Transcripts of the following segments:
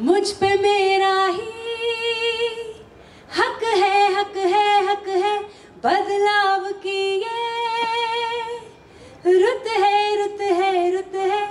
मुझ पे मेरा ही हक है, हक है, हक है, बदलाव की ये रुत है, रुत है, रुत है.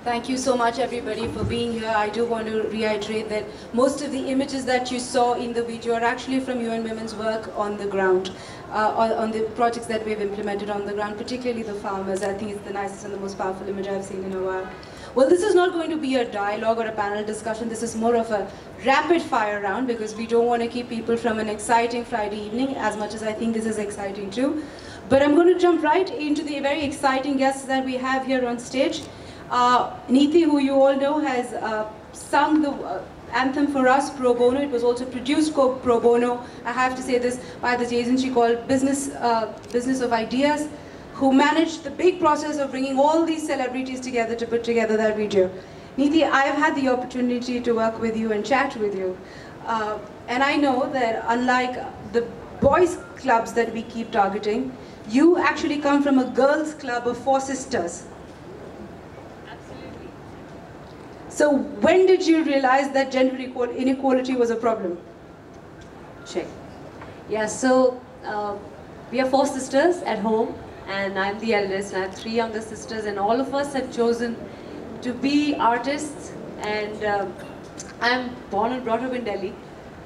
Thank you so much everybody for being here. I do want to reiterate that most of the images that you saw in the video are actually from UN Women's work on the ground, on the projects that we've implemented on the ground, particularly the farmers. I think it's the nicest and the most powerful image I've seen in a while. Well, this is not going to be a dialogue or a panel discussion. This is more of a rapid fire round because we don't want to keep people from an exciting Friday evening as much as I think this is exciting too. But I'm going to jump right into the very exciting guests that we have here on stage. Neeti, who you all know, has sung the anthem for us pro bono. It was also produced pro bono. I have to say this, by the agency called Business of Ideas, who managed the big process of bringing all these celebrities together to put together that video. Neeti, I've had the opportunity to work with you and chat with you. And I know that unlike the boys' clubs that we keep targeting, you actually come from a girls' club of 4 sisters. Absolutely. So when did you realize that gender inequality was a problem? Check. Yeah, so we are 4 sisters at home. And I'm the eldest, and I have 3 younger sisters, and all of us have chosen to be artists. And I'm born and brought up in Delhi.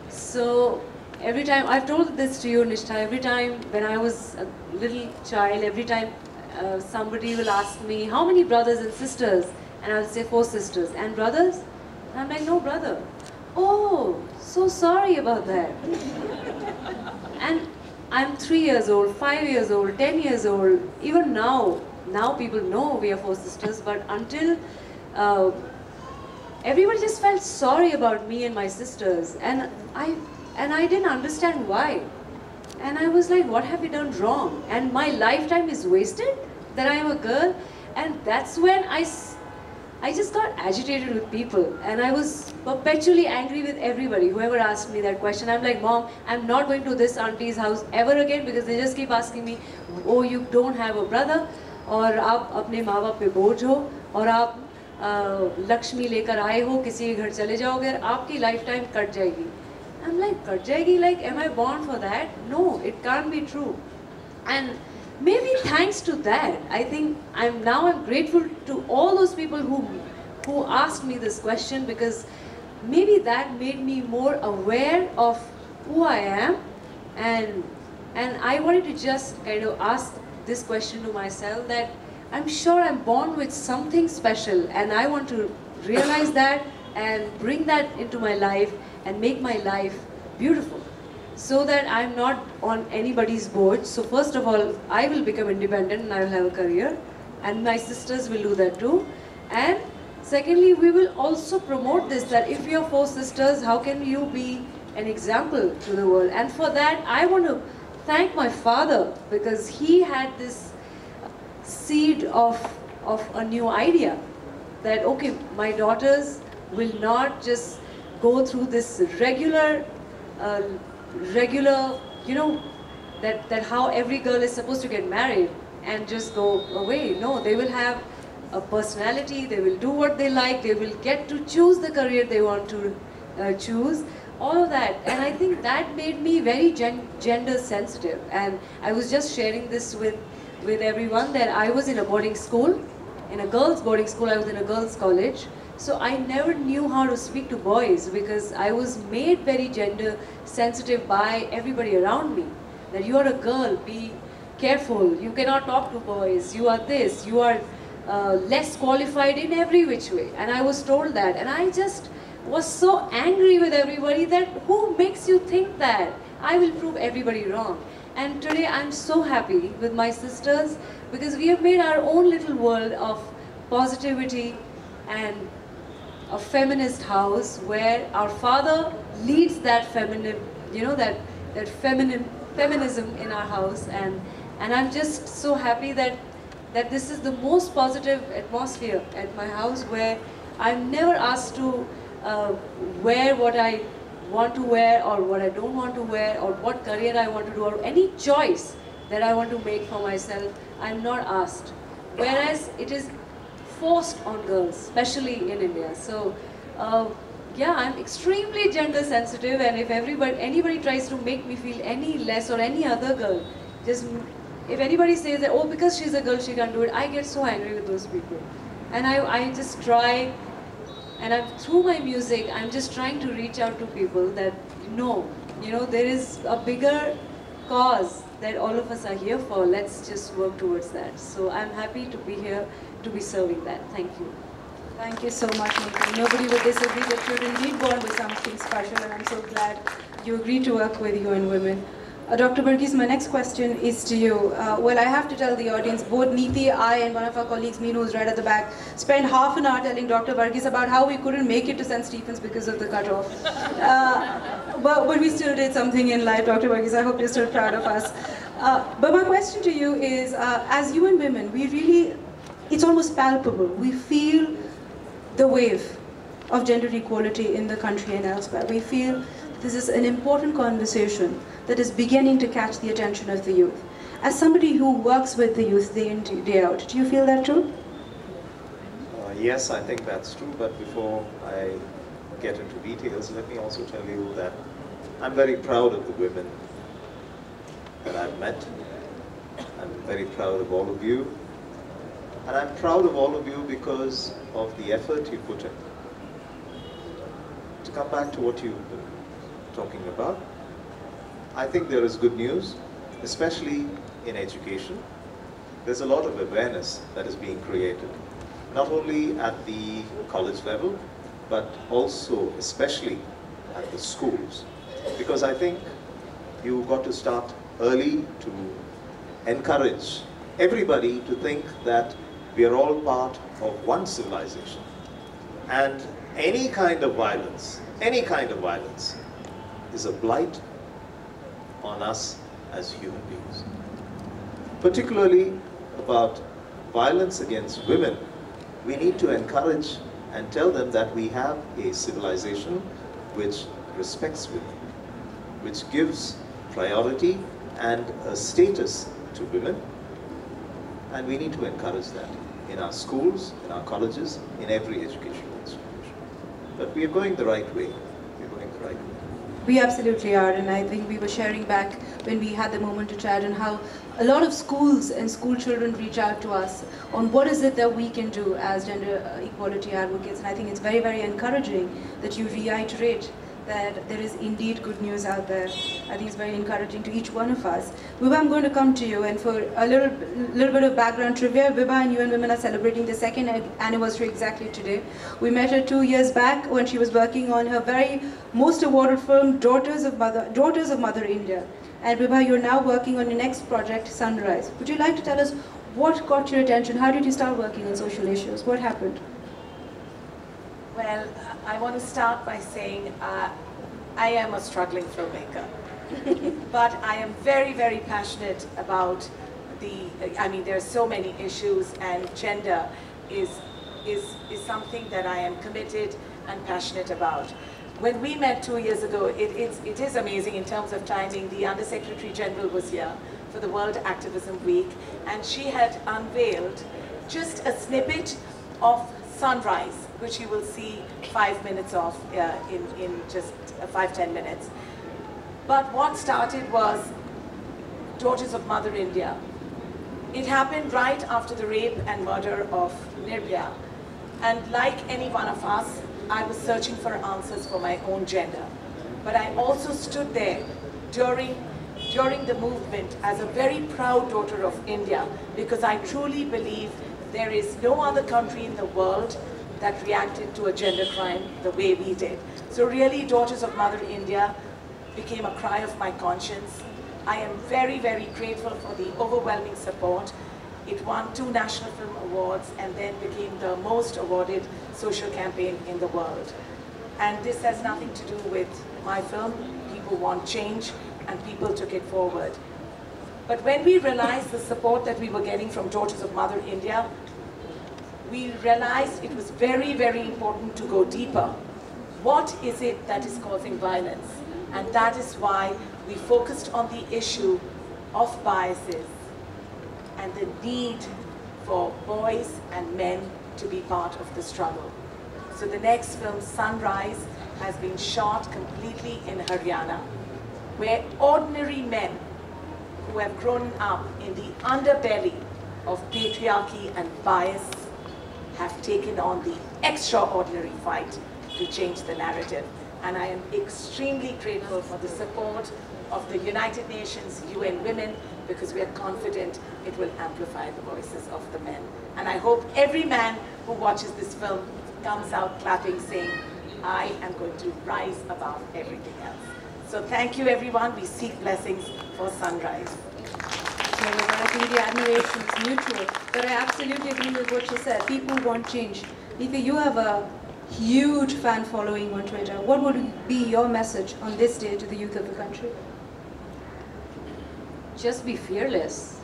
So every time, I've told this to you, Nishtha, every time when I was a little child, every time somebody will ask me, how many brothers and sisters? And I'll say 4 sisters. And brothers? And I'm like, no brother. Oh, so sorry about that. And I'm 3 years old, 5 years old, 10 years old. Even now people know we are 4 sisters, but until everybody just felt sorry about me and my sisters, and I didn't understand why. And I was like, what have we done wrong? And my lifetime is wasted that I am a girl. And that's when I just got agitated with people, and I was perpetually angry with everybody, whoever asked me that question. I'm like, Mom, I'm not going to this auntie's house ever again because they just keep asking me, oh, you don't have a brother, और आप अपने माँ बाप पे बोझ हो, और आप लक्ष्मी लेकर आए हो, किसी के घर चले जाओगे, आपकी lifetime कट जाएगी. I'm like, कट जाएगी? Like, am I born for that? No, it can't be true. And maybe thanks to that, I think I'm grateful to all those people who asked me this question, because maybe that made me more aware of who I am, and I wanted to just kind of ask this question to myself, that I'm sure I'm born with something special, and I want to realize that and bring that into my life and make my life beautiful, so that I'm not on anybody's board. So first of all, I will become independent and I will have a career, and my sisters will do that too. And secondly, we will also promote this, that if you are 4 sisters, how can you be an example to the world? And for that, I want to thank my father, because he had this seed of a new idea, that okay, my daughters will not just go through this regular, you know, that how every girl is supposed to get married and just go away. No, they will have a personality, they will do what they like, they will get to choose the career they want to choose, all of that. And I think that made me very gender sensitive. And I was just sharing this with everyone, that I was in a boarding school, in a girls' boarding school, I was in a girls' college. So I never knew how to speak to boys, because I was made very gender sensitive by everybody around me. That you are a girl, be careful, you cannot talk to boys, you are this, you are less qualified in every which way. And I was told that, and I just was so angry with everybody, that who makes you think that? I will prove everybody wrong. And today I'm so happy with my sisters, because we have made our own little world of positivity and a feminist house, where our father leads that feminine, you know, that feminism in our house. And I'm just so happy that this is the most positive atmosphere at my house, where I'm never asked to wear what I want to wear, or what I don't want to wear, or what career I want to do, or any choice that I want to make for myself. I'm not asked. Whereas it is forced on girls, especially in India. So yeah, I'm extremely gender sensitive, and if anybody tries to make me feel any less or any other girl, just if anybody says that, oh, because she's a girl she can't do it, I get so angry with those people. And I just try, and through my music, I'm just trying to reach out to people that, no, there is a bigger cause that all of us are here for. Let's just work towards that. So I'm happy to be here to be serving that. Thank you. Thank you so much, Neeti. Nobody would disagree that you're indeed born with something special, and I'm so glad you agreed to work with UN Women. Dr. Varghese, my next question is to you. Well, I have to tell the audience, both Neeti, I, and one of our colleagues, Meenu, who's right at the back, spent half an hour telling Dr. Varghese about how we couldn't make it to St. Stephen's because of the cutoff. But we still did something in life, Dr. Varghese. I hope you're still proud of us. But my question to you is, as UN Women, we really, it's almost palpable. We feel the wave of gender equality in the country and elsewhere. We feel this is an important conversation that is beginning to catch the attention of the youth. As somebody who works with the youth day in, day out, do you feel that true? Yes, I think that's true, but before I get into details, let me also tell you that I'm very proud of the women that I've met. I'm very proud of all of you. And I'm proud of all of you because of the effort you put in. To come back to what you've been talking about, I think there is good news, especially in education. There's a lot of awareness that is being created, not only at the college level, but also especially at the schools. Because I think you've got to start early to encourage everybody to think that we are all part of one civilization. And any kind of violence is a blight on us as human beings. Particularly about violence against women, we need to encourage and tell them that we have a civilization which respects women, which gives priority and a status to women, and we need to encourage that in our schools, in our colleges, in every educational institution. But we are going the right way. We're going the right way. We absolutely are, and I think we were sharing back when we had the moment to chat on how a lot of schools and school children reach out to us on what is it that we can do as gender equality advocates, and I think it's very, very encouraging that you reiterate that there is indeed good news out there. I think it's very encouraging to each one of us. Vibha, I'm going to come to you, and for a little bit of background trivia, Vibha and UN Women are celebrating the second anniversary exactly today. We met her 2 years back when she was working on her very most awarded film, Daughters of Mother India. And Vibha, you're now working on your next project, Sunrise. Would you like to tell us what got your attention? How did you start working on social issues? What happened? Well, I want to start by saying I am a struggling filmmaker, but I am very, very passionate about there are so many issues, and gender is something that I am committed and passionate about. When we met 2 years ago, it is amazing in terms of timing. The Under Secretary General was here for the World Activism Week, and she had unveiled just a snippet of Sunrise, which you will see 5 minutes of in just 5-10 minutes. But what started was Daughters of Mother India. It happened right after the rape and murder of Nirbhaya. And like any one of us, I was searching for answers for my own gender. But I also stood there during the movement as a very proud daughter of India, because I truly believe there is no other country in the world that reacted to a gender crime the way we did. So really, Daughters of Mother India became a cry of my conscience. I am very, very grateful for the overwhelming support. It won 2 National Film Awards and then became the most awarded social campaign in the world. And this has nothing to do with my film. People want change, and people took it forward. But when we realized the support that we were getting from Daughters of Mother India, we realized it was very, very important to go deeper. What is it that is causing violence? And that is why we focused on the issue of biases and the need for boys and men to be part of the struggle. So the next film, Sunrise, has been shot completely in Haryana, where ordinary men who have grown up in the underbelly of patriarchy and bias have taken on the extraordinary fight to change the narrative. And I am extremely grateful for the support of the United Nations UN Women, because we are confident it will amplify the voices of the men. And I hope every man who watches this film comes out clapping, saying, I am going to rise above everything else. So thank you, everyone. We seek blessings for Sunrise. So I think the admiration is mutual, but I absolutely agree with what you said. People want change. Neeti, you have a huge fan following on Twitter. What would be your message on this day to the youth of the country? Just be fearless.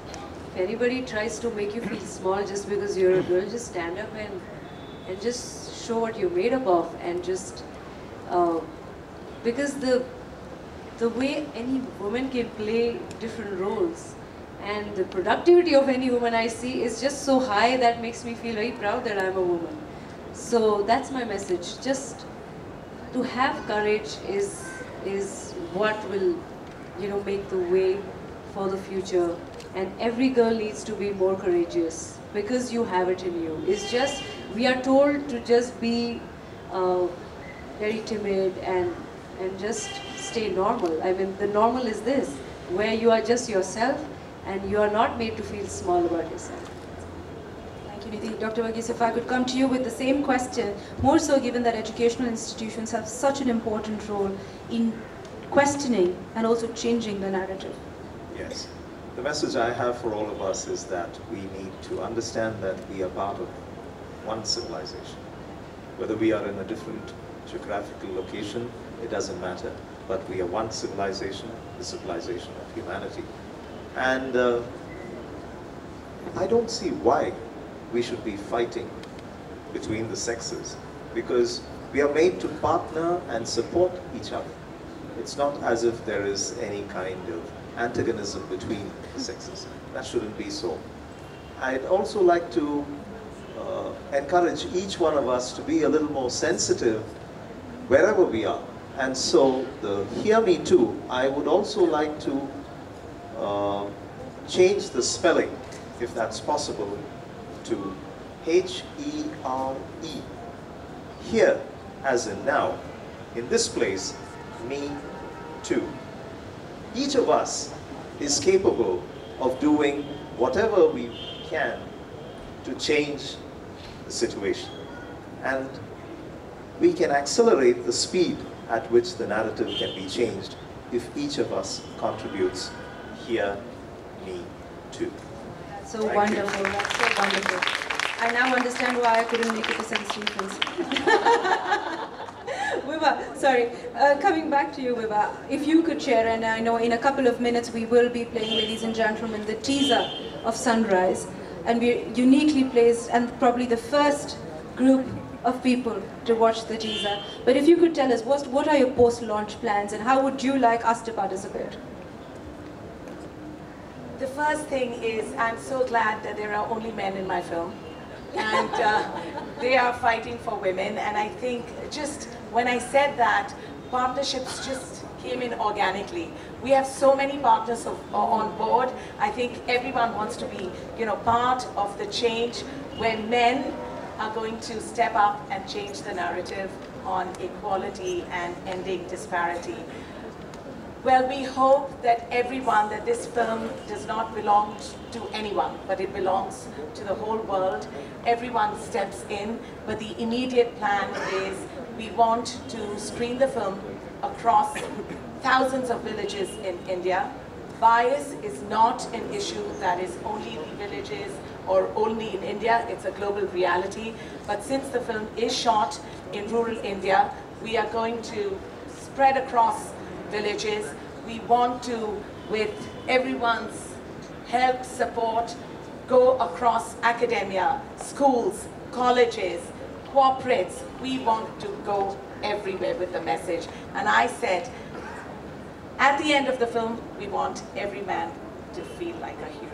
If anybody tries to make you feel small just because you're a girl, just stand up and just show what you're made up of, and just because the way any woman can play different roles and the productivity of any woman I see is just so high, that makes me feel very proud that I'm a woman. So that's my message. Just to have courage is what will, you know, make the way for the future. And every girl needs to be more courageous because you have it in you. It's just, we are told to just be very timid and just stay normal. I mean, the normal is this, where you are just yourself and you are not made to feel small about yourself. Thank you, Neeti. Dr. Varghese, if I could come to you with the same question, more so given that educational institutions have such an important role in questioning and also changing the narrative. Yes. The message I have for all of us is that we need to understand that we are part of one civilization. Whether we are in a different geographical location, it doesn't matter. But we are one civilization, the civilization of humanity. And I don't see why we should be fighting between the sexes, because we are made to partner and support each other. It's not as if there is any kind of antagonism between the sexes. That shouldn't be so. I'd also like to encourage each one of us to be a little more sensitive wherever we are. And so the Hear Me Too, I would also like to change the spelling, if that's possible, to H-E-R-E. Here, as in now, in this place, me too. Each of us is capable of doing whatever we can to change the situation. And we can accelerate the speed at which the narrative can be changed if each of us contributes. Hear me too. That's so wonderful. That's so wonderful. I now understand why I couldn't make it to St. Stephen's. Vibha, sorry, coming back to you, Vibha, if you could share, and I know in a couple of minutes we will be playing, ladies and gentlemen, the teaser of Sunrise, and we're uniquely placed and probably the first group of people to watch the teaser. But if you could tell us, what are your post-launch plans and how would you like us to participate? The first thing is, I'm so glad that there are only men in my film. And they are fighting for women. And I think just when I said that, partnerships just came in organically. We have so many partners on board. I think everyone wants to be, part of the change when men are going to step up and change the narrative on equality and ending disparity. Well, we hope that that this film does not belong to anyone, but it belongs to the whole world. Everyone steps in, but the immediate plan is we want to screen the film across thousands of villages in India. Bias is not an issue that is only in villages or only in India. It's a global reality. But since the film is shot in rural India, we are going to spread across villages. We want to, with everyone's help, support, go across academia, schools, colleges, corporates. We want to go everywhere with the message. And I said, at the end of the film, we want every man to feel like a hero.